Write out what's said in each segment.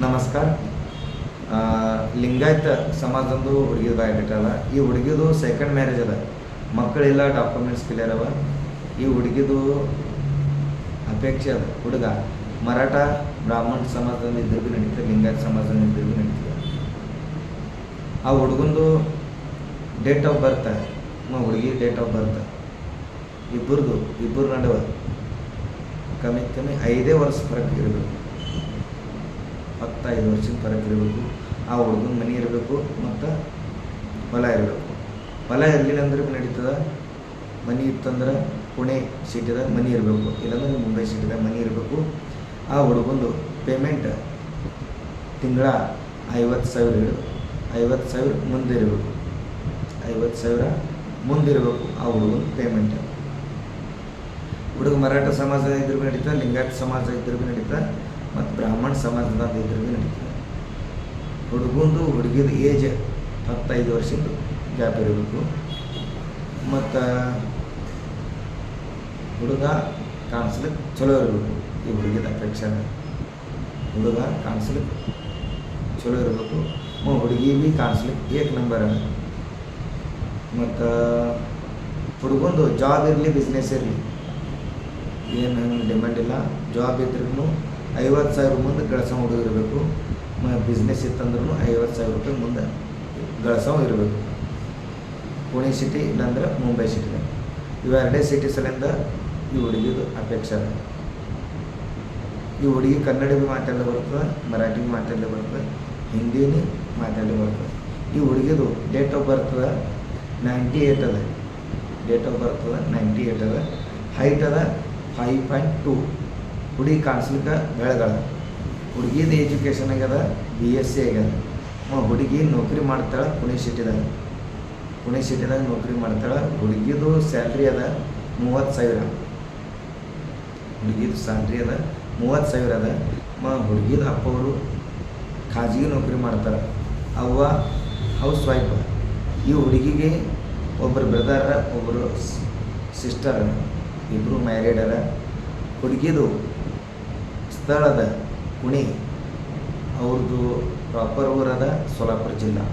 ನಮಸ್ಕಾರ. ಲಿಂಗಾಯತ ಸಮಾಜದೊಂದು ಹುಡುಗಿದ ಬಯೋಡೇಟಾ ಅದ. ಈ ಹುಡುಗಿದು ಸೆಕೆಂಡ್ ಮ್ಯಾರೇಜ್ ಅದ. ಮಕ್ಕಳಿಲ್ಲ, ಡಾಕ್ಯುಮೆಂಟ್ಸ್ ಕ್ಲಿಯರ್ ಅವ. ಈ ಹುಡುಗಿದು ಅಪೇಕ್ಷೆ ಅದ. ಹುಡುಗ ಮರಾಠ ಬ್ರಾಹ್ಮಣ ಸಮಾಜದಿಂದ ಇದ್ರೂ ಭೀ ನಡೀತದೆ, ಲಿಂಗಾಯತ ಸಮಾಜದಿಂದ ಇದ್ರೂ ಭೀ ನಡೀತದೆ. ಆ ಹುಡುಗಂದು ಡೇಟ್ ಆಫ್ ಬರ್ತ್, ಹುಡುಗಿ ಡೇಟ್ ಆಫ್ ಬರ್ತ್ ಇಬ್ಬರ ನಡುವೆ ಕಮ್ಮಿ 5 ವರ್ಷ ಫರಕ್ ಇರಬೇಕು. 15 ವರ್ಷದ ಫರಕ್ ಇರಬೇಕು. ಆ ಹುಡುಗನ ಮನೆ ಇರಬೇಕು ಮತ್ತು ಹೊಲ ಇರಬೇಕು. ಹೊಲ ಇರಲಿಲ್ಲ ಅಂದ್ರೆ ನಡೀತದೆ. ಮನೆ ಇತ್ತಂದ್ರೆ ಪುಣೆ ಸಿಟಿದಾಗ ಮನೆ ಇರಬೇಕು, ಇಲ್ಲಾಂದ್ರೆ ಮುಂಬೈ ಸಿಟಿದಾಗ ಮನೆ ಇರಬೇಕು. ಆ ಹುಡುಗಂದು ಪೇಮೆಂಟ್ ತಿಂಗಳ 50,000 50,000 ಮುಂದೆ ಇರಬೇಕು. 50,000 ಮುಂದಿರಬೇಕು ಆ ಹುಡುಗನ ಪೇಮೆಂಟ್. ಹುಡುಗ ಮರಾಠ ಸಮಾಜದ ಇದ್ರೂ ಭೀ ನಡೀತದೆ, ಲಿಂಗಾಯತ ಸಮಾಜ ಇದ್ರೂ ಭೀ ನಡೀತದೆ, ಮತ್ತು ಬ್ರಾಹ್ಮಣ ಸಮಾಜದ ಇದ್ರೂ ಭೀ ನಡೀತದೆ. ಹುಡುಗಂದು ಹುಡುಗಿದ ಏಜ್ 15 ವರ್ಷದ ಗ್ಯಾಪ್ ಇರಬೇಕು. ಮತ್ತು ಹುಡುಗ ಕಾಣಿಸ್ಲಿಕ್ಕೆ ಚಲೋ ಇರಬೇಕು. ಈ ಹುಡುಗಿದ ಅಪೇಕ್ಷೆ ಹುಡುಗ ಕಾಣಿಸ್ಲಿಕ್ಕೆ ಚಲೋ ಇರಬೇಕು. ಹುಡುಗಿ ಭೀ ಕಾಣಿಸ್ಲಿಕ್ಕೆ 1 ನಂಬರ್. ಮತ್ತು ಹುಡುಗಂದು ಜಾಬ್ ಇರಲಿ, ಬಿಸ್ನೆಸ್ ಇರಲಿ, ಏನು ಡಿಮ್ಯಾಂಡ್ ಇಲ್ಲ. ಜಾಬ್ ಇದ್ರೂ 50,000 ಮುಂದೆ ಗಳಿಸೋ ಹುಡುಗ ಇರಬೇಕು. ಬಿಸ್ನೆಸ್ ಇತ್ತಂದ್ರೂ 50,000 ರೂಪಾಯಿ ಮುಂದೆ ಗಳಿಸೋ ಇರಬೇಕು. ಪುಣೆ ಸಿಟಿ ಇಲ್ಲಾಂದ್ರೆ ಮುಂಬೈ ಸಿಟಿದಾಗ ಇವೆರಡೇ ಸಿಟಿ ಸಲಿಂದ ಈ ಹುಡುಗಿದು ಅಪೇಕ್ಷೆ ಅದ. ಈ ಹುಡುಗಿ ಕನ್ನಡ ಭೀ ಮಾತಾಡಲು ಬರ್ತದೆ, ಮರಾಠಿ ಭೀ ಮಾತಾಡಲು ಬರ್ತದೆ, ಹಿಂದಿನೂ ಮಾತಾಡಲು ಬರ್ತದೆ. ಈ ಹುಡುಗಿದು ಡೇಟ್ ಆಫ್ ಬರ್ತ್ 98 ಅದ. ಡೇಟ್ ಆಫ್ ಬರ್ತ್ 98 ಅದ. ಹೈಟ್ ಅದ 5.2. ಹುಡುಗಿ ಕಾಣಿಸ್ಲಿಕ್ಕೆ ಬೆಳಗಳ. ಹುಡುಗಿದು ಎಜುಕೇಷನ್ ಆಗ್ಯದ BSc ಆಗ್ಯದ. ಹುಡುಗಿ ನೌಕರಿ ಮಾಡ್ತಾಳೆ ಪುಣೆ ಸಿಟಿದಾಗ. ನೌಕರಿ ಮಾಡ್ತಾಳೆ. ಹುಡುಗಿದು ಸ್ಯಾಲ್ರಿ ಅದ 30,000. ಹುಡುಗಿದು ಸ್ಯಾಲ್ರಿ ಅದ 30,000 ಅದ. ಹುಡುಗಿದ ಅಪ್ಪವರು ಖಾಸಗಿ ನೌಕರಿ ಮಾಡ್ತಾರೆ. ಅವ್ವ ಹೌಸ್ ವೈಫ್. ಈ ಹುಡುಗಿಗೆ ಒಬ್ಬರು ಬ್ರದರ್, ಒಬ್ಬರು ಸಿಸ್ಟರ್, ಇಬ್ಬರು ಮ್ಯಾರಿಡರ. ಹುಡುಗಿದು ಸ್ಥಳದ ಪುಣೆ, ಅವ್ರದ್ದು ಪ್ರಾಪರ್ ಊರದ ಸೋಲಾಪುರ ಜಿಲ್ಲಾ.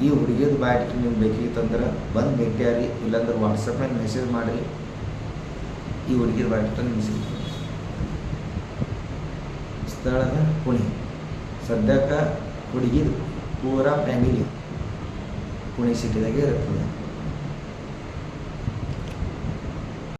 ಈ ಹುಡುಗಿಯದು ಬಯೋಡೇಟಾ ನಿಮ್ಗೆ ಬೇಕಿತ್ತಂದ್ರೆ ಬಂದು ಭೇಟಿಯಾಗಿ, ಇಲ್ಲಾಂದ್ರೆ ವಾಟ್ಸಪ್ನಾಗ ಮೆಸೇಜ್ ಮಾಡಿರಿ. ಈ ಹುಡುಗಿದ ಬಯೋಡೇಟಾ ನಿಮ್ಗೆ ಸಿಗ್ತದೆ. ಸ್ಥಳದ ಪುಣೆ. ಸದ್ಯಕ್ಕೆ ಹುಡುಗಿದು ಪೂರಾ ಫ್ಯಾಮಿಲಿ ಪುಣೆ ಸಿಟಿದಾಗೆ ಇರ್ತದೆ.